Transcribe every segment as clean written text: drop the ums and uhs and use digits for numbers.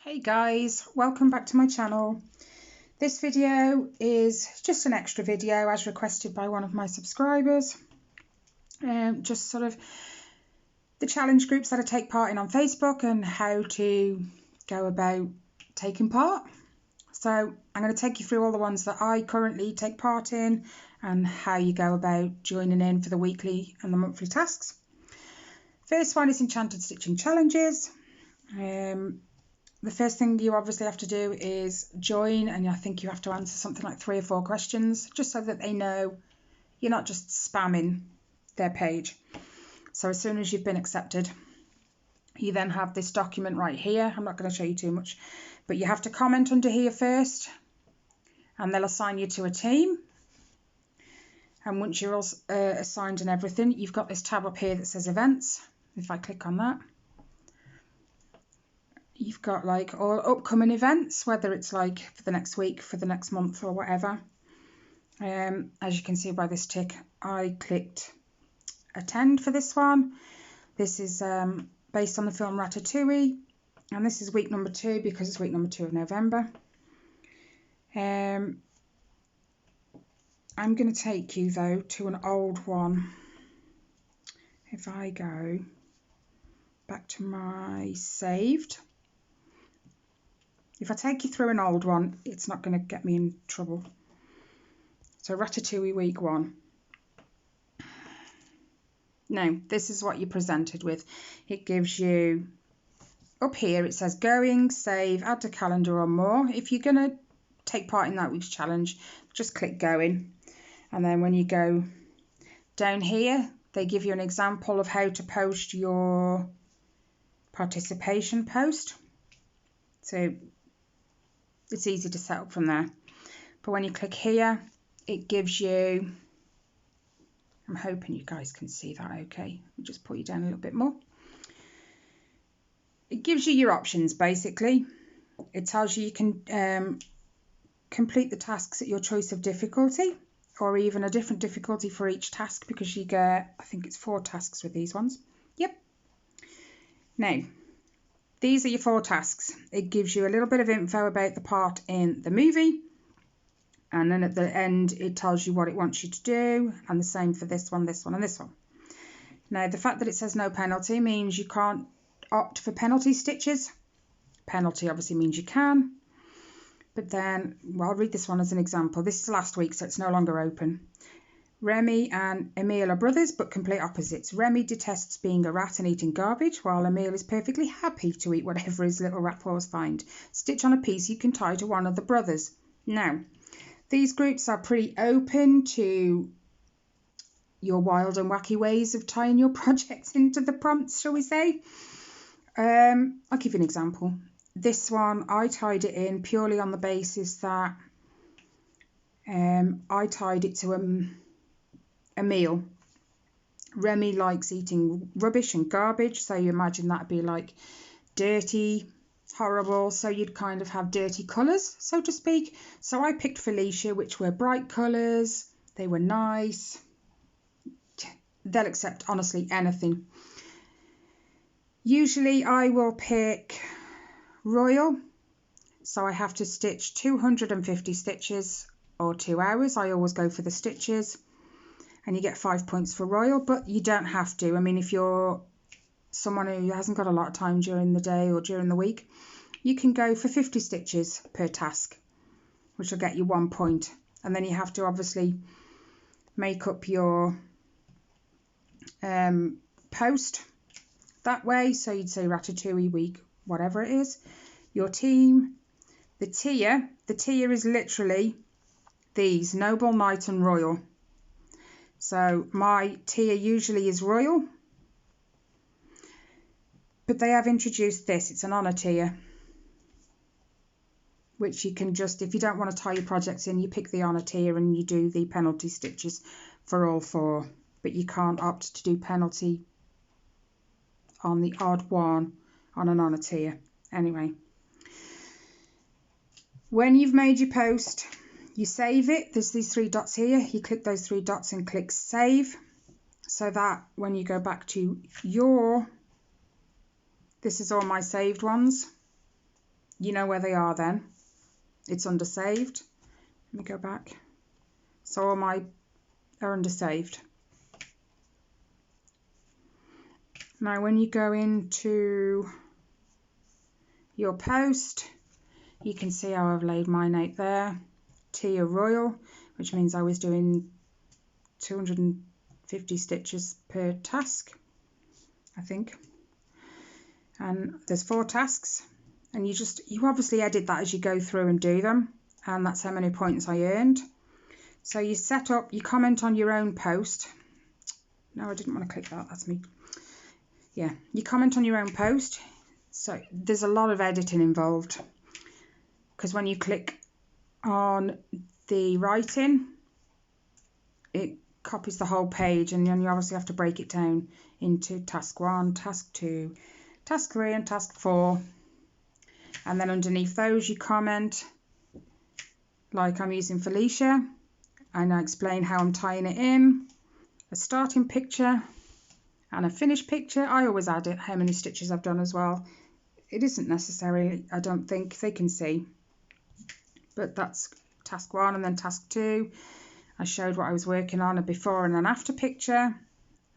Hey guys, welcome back to my channel. This video is just an extra video as requested by one of my subscribers. Just sort of the challenge groups that I take part in on Facebook and how to go about taking part. So I'm going to take you through all the ones that I currently take part in and how you go about joining in for the weekly and the monthly tasks. First one is Enchanted Stitching Challenges. The first thing you obviously have to do is join, and I think you have to answer something like 3 or 4 questions just so that they know you're not just spamming their page. So as soon as you've been accepted, you then have this document right here. I'm not going to show you too much, but you have to comment under here first and they'll assign you to a team. And once you're all assigned and everything, you've got this tab up here that says events. If I click on that, you've got like all upcoming events, whether it's like for the next week, for the next month or whatever. As you can see by this tick, I clicked attend for this one. This is based on the film Ratatouille, and this is week number 2 because it's week number 2 of November. I'm going to take you though to an old one. If I go back to my saved, if I take you through an old one, it's not going to get me in trouble. So Ratatouille week 1. Now, this is what you're presented with. It gives you, up here it says going, save, add to calendar or more. If you're going to take part in that week's challenge, just click going. And then when you go down here, they give you an example of how to post your participation post. So it's easy to set up from there. But when you click here, it gives you, I'm hoping you guys can see that okay. I'll just put you down a little bit more. It gives you your options basically. It tells you you can complete the tasks at your choice of difficulty, or even a different difficulty for each task, because you get, I think it's 4 tasks with these ones. Yep. Now, these are your 4 tasks. It gives you a little bit of info about the part in the movie, and then at the end it tells you what it wants you to do, and the same for this one, this one and this one. Now, the fact that it says no penalty means you can't opt for penalty stitches. Penalty obviously means you can, but then, well, I'll read this one as an example. This is last week, so it's no longer open. Remy and Emile are brothers, but complete opposites. Remy detests being a rat and eating garbage, while Emile is perfectly happy to eat whatever his little rat paws find. Stitch on a piece you can tie to one of the brothers. Now, these groups are pretty open to your wild and wacky ways of tying your projects into the prompts, shall we say. I'll give you an example. This one, I tied it in purely on the basis that I tied it to a meal. Remy likes eating rubbish and garbage, so you imagine that'd be like dirty, horrible, so you'd kind of have dirty colours, so to speak. So I picked Felicia, which were bright colours, they were nice. They'll accept honestly anything. Usually I will pick Royal, so I have to stitch 250 stitches or 2 hours. I always go for the stitches, and you get 5 points for Royal, but you don't have to. I mean, if you're someone who hasn't got a lot of time during the day or during the week, you can go for 50 stitches per task, which will get you 1 point. And then you have to obviously make up your post that way. So you'd say Ratatouille week, whatever it is, your team, the tier is literally these: Noble, Knight and Royal. So my tier usually is Royal, but they have introduced this. It's an honour tier, which you can just, if you don't want to tie your projects in, you pick the honour tier and you do the penalty stitches for all 4, but you can't opt to do penalty on the odd one on an honour tier. Anyway, when you've made your post, you save it. There's these 3 dots here. You click those 3 dots and click save, so that when you go back to your, this is all my saved ones. you know where they are then. It's under saved. Let me go back. So all my are under saved. Now when you go into your post, you can see how I've laid mine out there. Tier Royal, which means I was doing 250 stitches per task, I think. And there's 4 tasks, and you obviously edit that as you go through and do them, and that's how many points I earned. So you set up, you comment on your own post. No, I didn't want to click that, that's me. Yeah, you comment on your own post. So there's a lot of editing involved, because when you click on the writing, it copies the whole page, and then you obviously have to break it down into task 1, task 2, task 3 and task 4. And then underneath those you comment, like I'm using Felicia, and I explain how I'm tying it in, a starting picture and a finished picture. I always add it, how many stitches I've done as well. It isn't necessary, I don't think, they can see. But that's task 1, and then task 2, I showed what I was working on, a before and an after picture,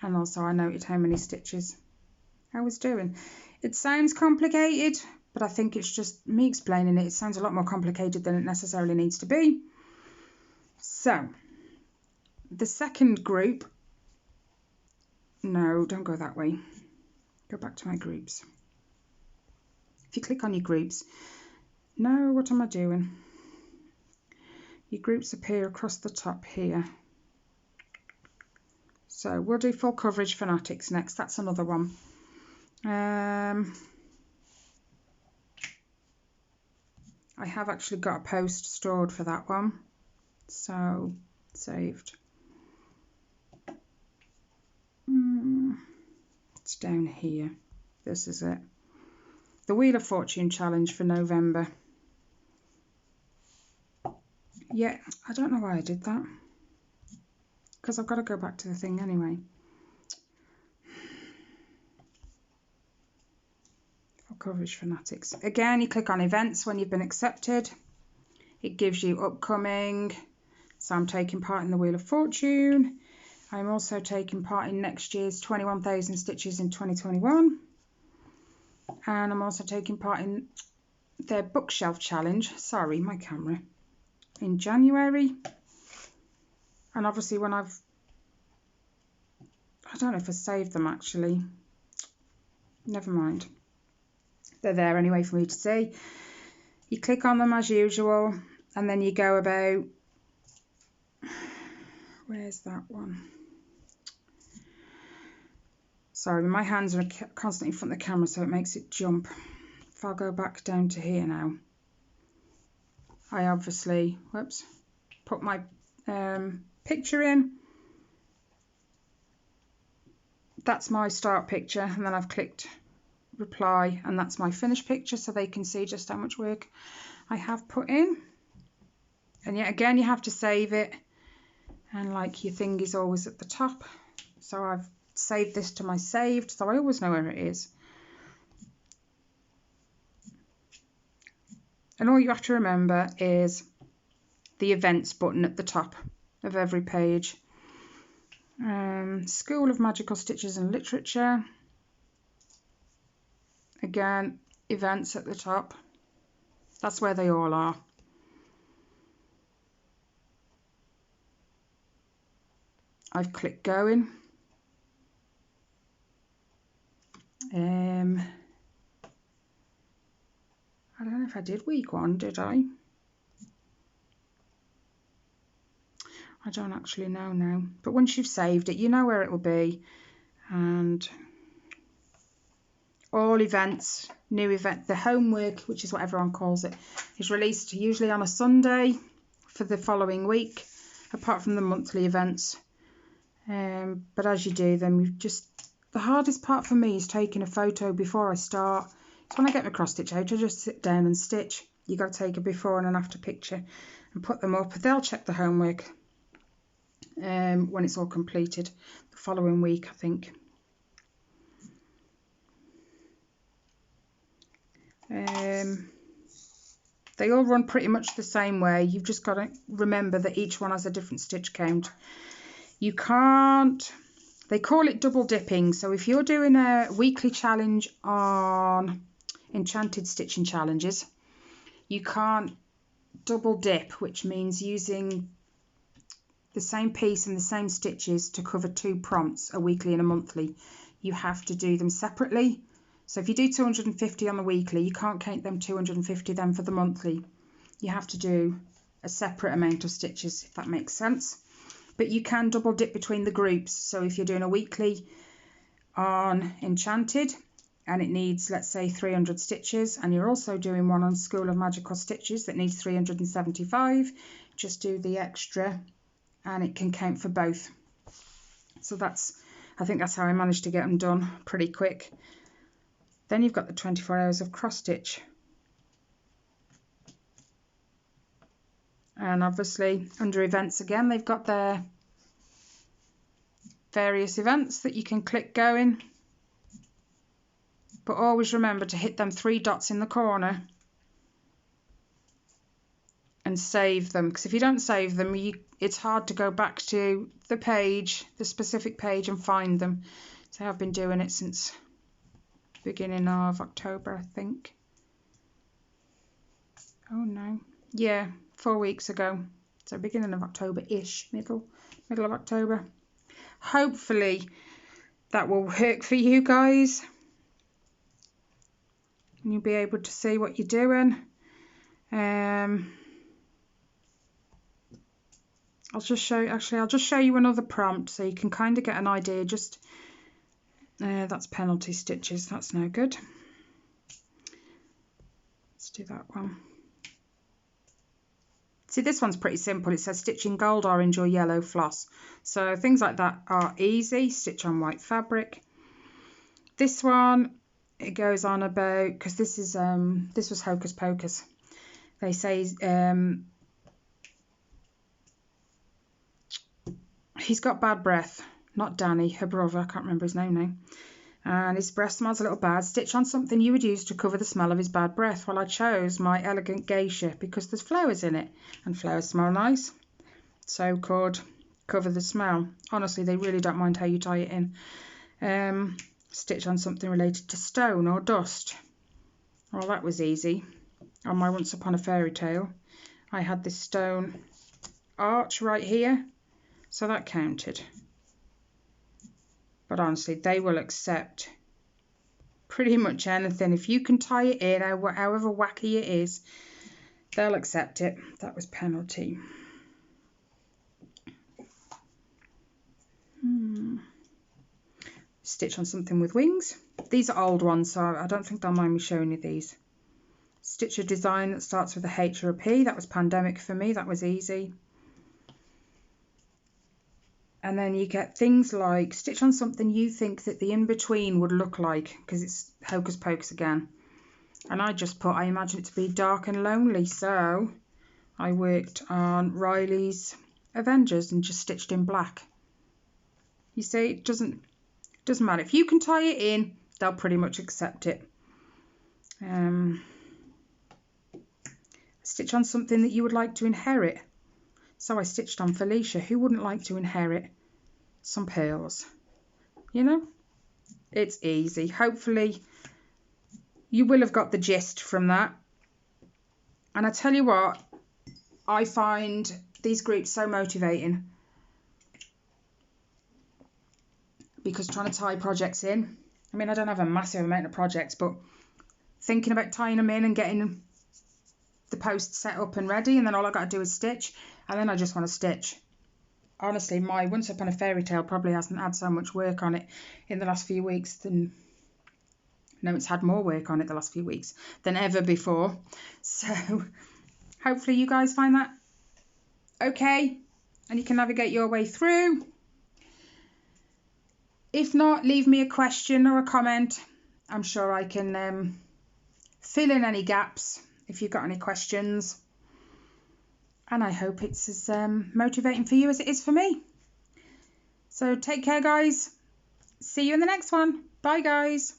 and also I noted how many stitches I was doing. It sounds complicated, but I think it's just me explaining it. It sounds a lot more complicated than it necessarily needs to be. So, the second group, no, don't go that way. Go back to my groups. If you click on your groups, no, what am I doing? Your groups appear across the top here. So we'll do full coverage fanatics next. That's another one. I have actually got a post stored for that one. So saved. It's down here. This is it. The Wheel of Fortune challenge for November. Yeah, I don't know why I did that, because I've got to go back to the thing anyway. For coverage fanatics. Again, you click on events when you've been accepted. It gives you upcoming. So I'm taking part in the Wheel of Fortune. I'm also taking part in next year's 21,000 stitches in 2021. And I'm also taking part in their bookshelf challenge. Sorry, my camera. In January. And obviously when I don't know if I saved them actually. Never mind. They're there anyway for me to see. You click on them as usual, and then you go about, where's that one? Sorry, my hands are constantly in front of the camera, so it makes it jump. If I'll go back down to here now, I obviously, whoops, put my picture in. That's my start picture, and then I've clicked reply, and that's my finished picture, so they can see just how much work I have put in. And yet again, you have to save it, and like your thing is always at the top, so I've saved this to my saved, so I always know where it is. And all you have to remember is the events button at the top of every page. School of Magical Stitches and Literature. Again, events at the top. That's where they all are. I've clicked going. I don't know if I did week 1, did I? I don't actually know now. But once you've saved it, you know where it will be. And all events, new event, the homework, which is what everyone calls it, is released usually on a Sunday for the following week, apart from the monthly events. But as you do them, the hardest part for me is taking a photo before I start. So when I get my cross stitch out, I just sit down and stitch. You got to take a before and an after picture and put them up. They'll check the homework when it's all completed the following week, I think. They all run pretty much the same way. You've just got to remember that each one has a different stitch count. You can't, they call it double dipping. So if you're doing a weekly challenge on enchanted stitching challenges, you can't double dip, which means using the same piece and the same stitches to cover 2 prompts, a weekly and a monthly. You have to do them separately. So if you do 250 on the weekly, you can't count them 250 then for the monthly. You have to do a separate amount of stitches, if that makes sense. But you can double dip between the groups. So if you're doing a weekly on enchanted and it needs, let's say, 300 stitches, and you're also doing one on School of Magical Stitches that needs 375, just do the extra and it can count for both. So I think that's how I managed to get them done pretty quick. Then you've got the 24 hours of cross stitch. And obviously under events again, they've got their various events that you can click going. But always remember to hit them 3 dots in the corner and save them, because if you don't save them, it's hard to go back to the page, the specific page, and find them. So I've been doing it since beginning of October, I think. Oh no, yeah, 4 weeks ago. So beginning of October-ish, middle of October. Hopefully that will work for you guys and you'll be able to see what you're doing. I'll just show you another prompt so you can kind of get an idea. Just that's penalty stitches, that's no good. Let's do that one. See, this one's pretty simple. It says stitch in gold, orange or yellow floss. So things like that are easy. Stitch on white fabric. This one, it goes on about, because this was Hocus Pocus. They say he's got bad breath. Not Danny, her brother, I can't remember his name now. And his breath smells a little bad. Stitch on something you would use to cover the smell of his bad breath. Well, I chose my elegant geisha because there's flowers in it and flowers smell nice, so could cover the smell. Honestly, they really don't mind how you tie it in. Stitch on something related to stone or dust. Well, that was easy. On my Once Upon a Fairy Tale, I had this stone arch right here, so that counted. But honestly, they will accept pretty much anything. If you can tie it in, however wacky it is, they'll accept it. That was penalty. Stitch on something with wings. These are old ones, so I don't think they'll mind me showing you these. Stitch a design that starts with a H or a P. That was pandemic for me. That was easy. And then you get things like stitch on something you think that the in-between would look like, because it's Hocus Pocus again. And I just put, I imagine it to be dark and lonely. So I worked on Riley's Avengers and just stitched in black. You see, it doesn't matter. If you can tie it in, they'll pretty much accept it. Stitch on something that you would like to inherit. So I stitched on Felicia. Who wouldn't like to inherit some pearls? You know, it's easy. Hopefully you will have got the gist from that. And I tell you what, I find these groups so motivating, because trying to tie projects in, I mean, I don't have a massive amount of projects, but thinking about tying them in and getting the post set up and ready, and then all I got to do is stitch, and then I just want to stitch. Honestly, my Once Upon a Fairy Tale probably hasn't had so much work on it in the last few weeks than, no, it's had more work on it the last few weeks than ever before. So hopefully you guys find that okay and you can navigate your way through. If not, leave me a question or a comment. I'm sure I can fill in any gaps if you've got any questions. And I hope it's as motivating for you as it is for me. So take care, guys. See you in the next one. Bye, guys.